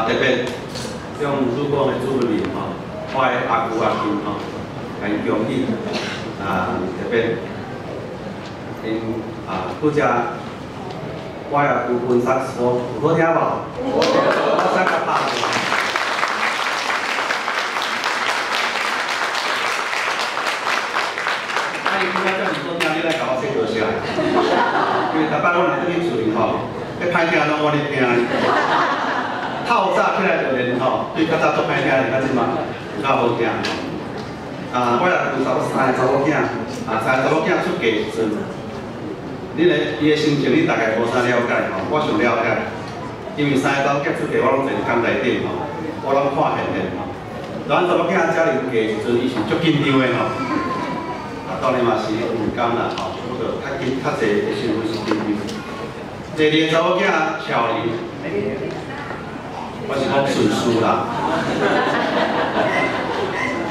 特别用主公的主文吼，我的阿舅阿舅吼，甲因恭喜特别因拄只我阿舅分萨克斯风，有好听无？我想甲拍。 应该叫你说听，你来甲我说多谢，因为逐摆我若倒去厝里吼，要歹听拢我咧听。透早起来就练吼，对较早足歹听的，较即马有较好听。我也有三个查某囝，三个查某囝出嫁时阵，伊的心情你大概无啥了解吼，我上了解，因为三个查某囝出嫁，我拢坐工内底吼，我拢看现场吼。咱查某囝家己嫁时阵，伊是足紧张的吼。 当然嘛是唔甘啦吼，不过较济的新闻是紧张。第二个查某囝巧玲，我是讲顺序啦。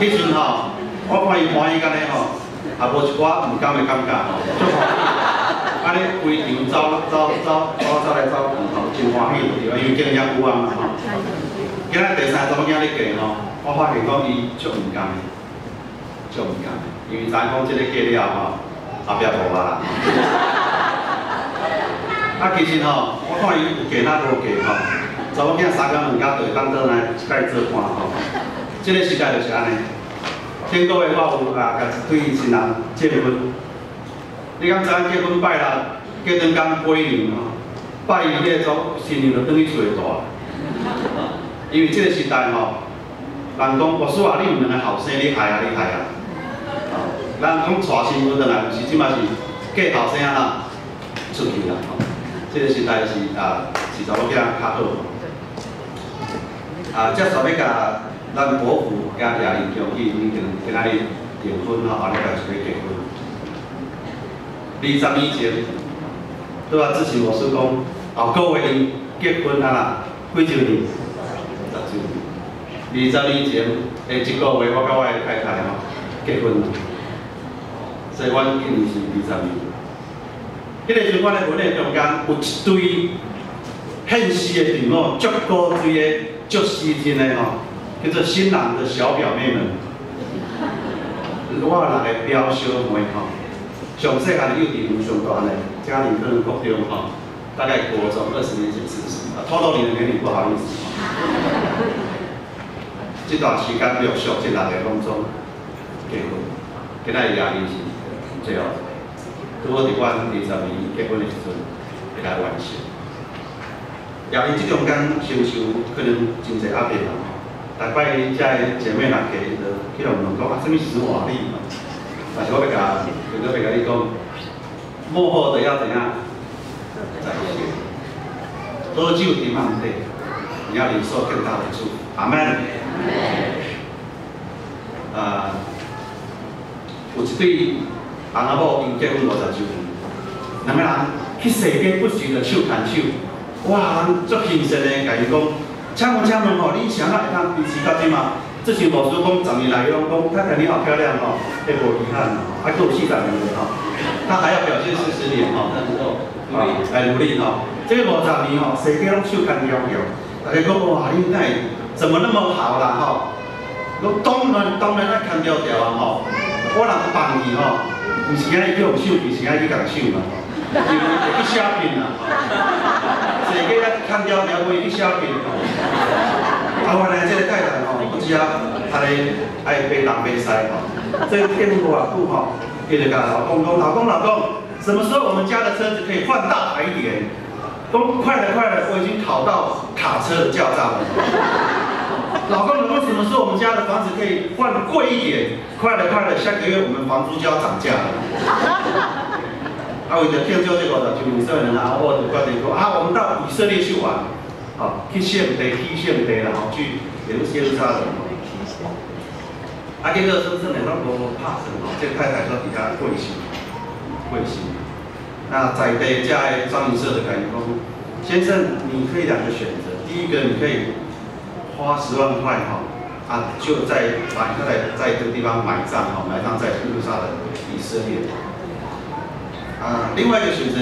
迄阵吼，我看伊欢喜安尼吼，也无一寡唔甘的感觉吼，足欢喜。安尼规场走来走去吼，真欢喜对，因为经验有啊嘛吼。今仔第三查某囝咧嫁吼，我发现讲伊足唔甘的，足唔甘的。 因为知影讲即个嫁了吼，后壁无啊啦。其实吼，我看伊有嫁哪无嫁吼，查某囝三工两工就会当倒来一摆做伴吼。即个时代就是安尼。顶个月我有甲一对新人结婚，你敢知影结婚拜六，结婚工归年吼，拜二迄个新娘就转去厝里住。因为即个时代吼，人讲我说你有两个后生，你害啊你害啊。 咱讲娶新妇倒来，是即马是嫁后生啊出去啦吼。这个时代是是查某囝较好。接续要甲咱伯父甲爷因恭喜，已经今仔日订婚吼，后礼拜就要结婚。20年前，拄啊之前我是讲后个月因结婚啊啦，几周年？10周年。20年前的一个月，我甲我的太太吼结婚。 所以，阮今年是20年。迄个时阵，阮的婚礼中间有一对献诗的队伍，足高追的、足吸睛的吼，叫做新郎的小表妹们。我有6个表小妹吼，上细汉的幼稚园，上大的嘉陵可能国中吼，大概国中20年前40，拖到你的年龄不好意思。这段时间陆续这6个拢总结婚，今仔日20年是。 最后，拄好伫阮20年结婚的时阵，会来完成。也因即中间承受可能真侪压力啦吼。逐摆遮个姐妹人家就去互问讲啥物死活礼嘛，但是我要甲你讲，幕后的要怎样在线，喝酒伫满地，你要领受更大的祝福。阿门。有一对。 翁仔某因结婚50周年，两个人去世间不时就手牵手，哇，人足兴盛的，甲伊讲，请问吼，你啥会当维持到即嘛？之前无说讲10年来，伊拢讲太太你好漂亮吼，迄无遗憾吼，还够40年的吼，他还要表现40年吼，那时候来努力吼，这个50年吼，世间拢手牵摇摇，大家讲哇，你奈怎么那么好啦吼？当然爱牵条条啊吼，我人放伊吼。 唔是安尼叫用手，是安尼去共手嘛，因为会去shopping啦，坐计咧牵条条袂去shopping。原来这个太太吼，不只安尼爱背东背西吼，这个结婚偌久吼，伊就甲老公讲，老公，什么时候我们家的车子可以换大台一点？讲快了，我已经考到卡车的驾照了。 老公，什么时候我们家的房子可以换贵一点？快了，下个月我们房租就要涨价了。为着庆祝这个50周年生日啊，我就决定说我们到以色列去玩，去献地，然后去耶路撒冷。结果说真的，咱无拍算这个太太说底下贵姓。那在地这的张营社的感觉说，先生，你可以2个选择，第一个你可以。 花10万块就在这个地方埋葬在耶路撒冷以色列。另外一个选择，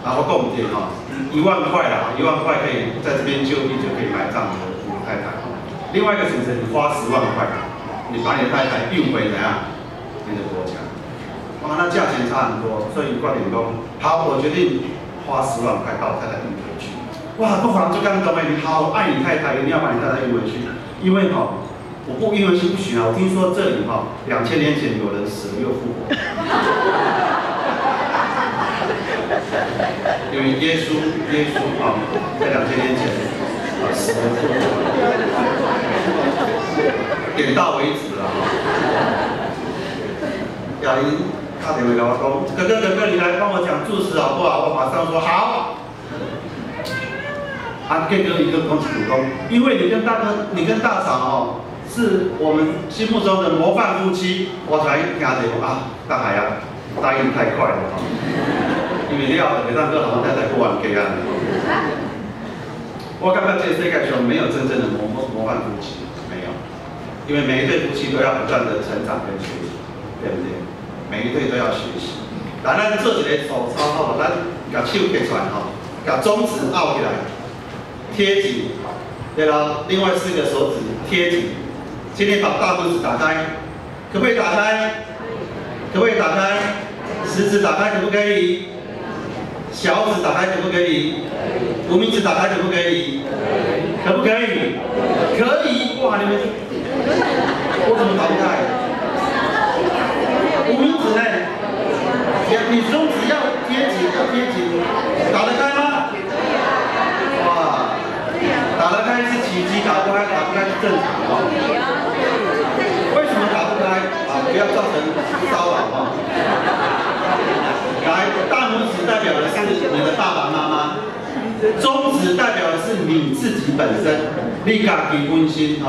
我讲唔对1万块啦，1万块可以在这边就地就可以埋葬另外一个选择，你花10万块，你把你的太太运回怎样你的国家？哇，那价钱差很多，所以观点说，好，我决定花10万块把我太太运回去。哇，不妨就刚刚你好爱你太太，一定要把你太太运回去，因为我不运回去不行啊！我听说这里2000年前有人死了又复活。因为耶稣在2000年前死了复活，点到为止了。亚玲打电话跟我讲，哥哥，你来帮我讲祝词好不好？我马上说好。结果一个讲一讲，因为你跟大嫂是我们心目中的模范夫妻，我才听着大海答应太快了因为你要每当跟老太太过完家啊。我感觉这个世界上没有真正的模范夫妻，没有，因为每一对夫妻都要不断的成长跟学习，对不对？每一对都要学习。来，咱做一个手操咱把手举出来把中指拗起来，贴紧，对了，另外4个手指贴紧。今天把大拇指打开，可不可以打开？可不可以打开？食指打开可不可以？小指打开可不可以？无名指打开可不可以？可不可以？可以！哇，你们，我怎么打不开？无名指呢？你中指要贴紧，打得开吗？哇，打得开是奇迹，打不开是正常为什么打不开？不要造成骚扰来，大拇指代表的是你的爸爸妈妈，中指代表的是你自己本身。你自己温馨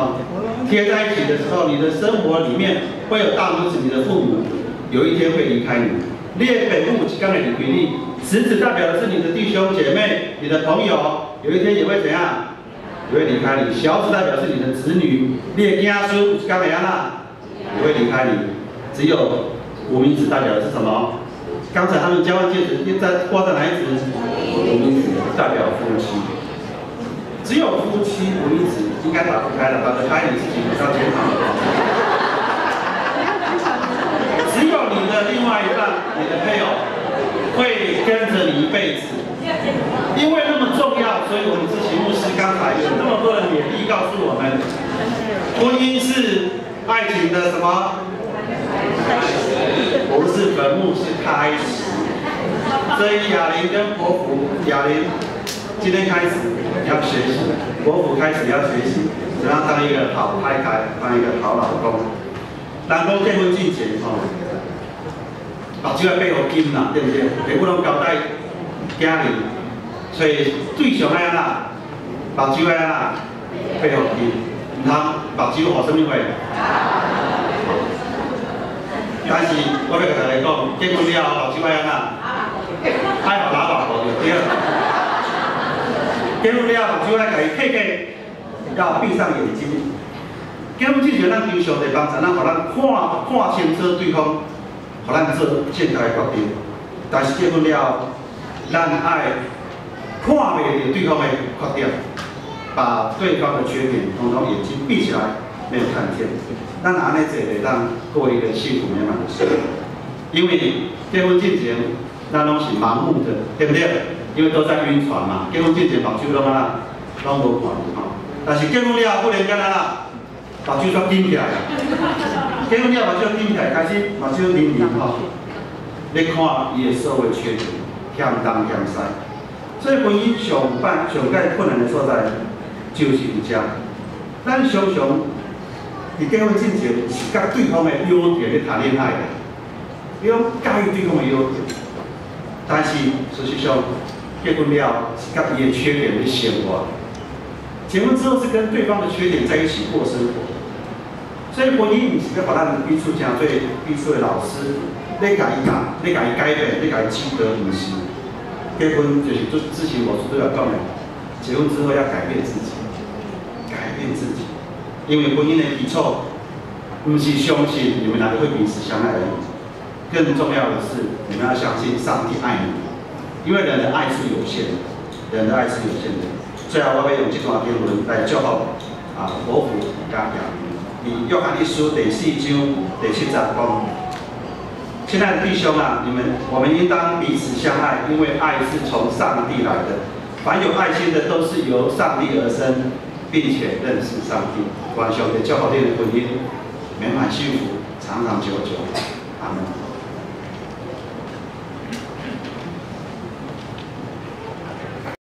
贴在一起的时候，你的生活里面会有大拇指，你的父母有一天会离开你。你的父母刚才离开你，食指代表的是你的弟兄姐妹、你的朋友，有一天也会怎样？也会离开你。小指代表是你的子女，你的家孙刚才也会离开你。只有无名指代表的是什么？刚才他们交换戒指挂在哪一指？无名指代表夫妻。只有夫妻无名指应该打不开的，打得开你自己比较健康。只有你的另外一半，你的配偶会跟着你一辈子。因为那么重要，所以我们执行牧师刚才有那么多的勉励告诉我们，婚姻是爱情的什么？不是坟墓，是开始。所以雅玲跟伯父，雅玲今天开始你要学习，伯父开始要学习怎样当一个好太太，当一个好老公。人讲结婚之前目睭要背好金啦，对不对？全部拢交代囝儿，所以最上爱目睭爱背好金，唔通目睭学什么话？但是我要甲大家讲，结婚了后目睭爱爱互老婆就对了。结婚了目睭爱甲伊客客，要闭上眼睛。结婚之前，咱经常在帮助咱，互咱看清楚对方，互咱做正确的决定。但是结婚了，咱爱看袂到对方的缺点，把对方的缺点统统眼睛闭起来，没有看见。咱安尼做会当过一个幸福美满的生活。因为结婚之前，咱拢是盲目的，对不对？因为都在晕船嘛。结婚之前目睭拢拢无看但是结婚了不能干目睭煞紧起来啊！结婚了目睭紧起来，开始目睭灵你看伊的所有缺点，欠东欠西。所以婚姻上解困难的所在，就是伫遮。咱常常伫结婚之前是甲对方的优点咧谈恋爱的，你讲介意对方的优点，但是事实上结婚了是甲伊的缺点咧生活。结婚之后是跟对方的缺点在一起过生活，所以婚姻唔是要把咱逼出真多逼出的老师，你甲伊教，你甲伊改变，你甲伊指导，唔是。结婚就是之前我都要讲的，结婚之后要改变自己，改变自己，因为婚姻的基础不是相信你们两个会彼此相爱而已，更重要的是你们要相信上帝爱你，因为人的爱是有限的，人的爱是有限的。最后我要用这段经文来祝福保护甲养育。以约翰一书第4章第7节讲：亲爱的弟兄啊，我们应当彼此相爱，因为爱是从上帝来的。凡有爱心的，都是由上帝而生，并且认识上帝。愿上帝祝福你的婚姻美满幸福，长长久久。阿门。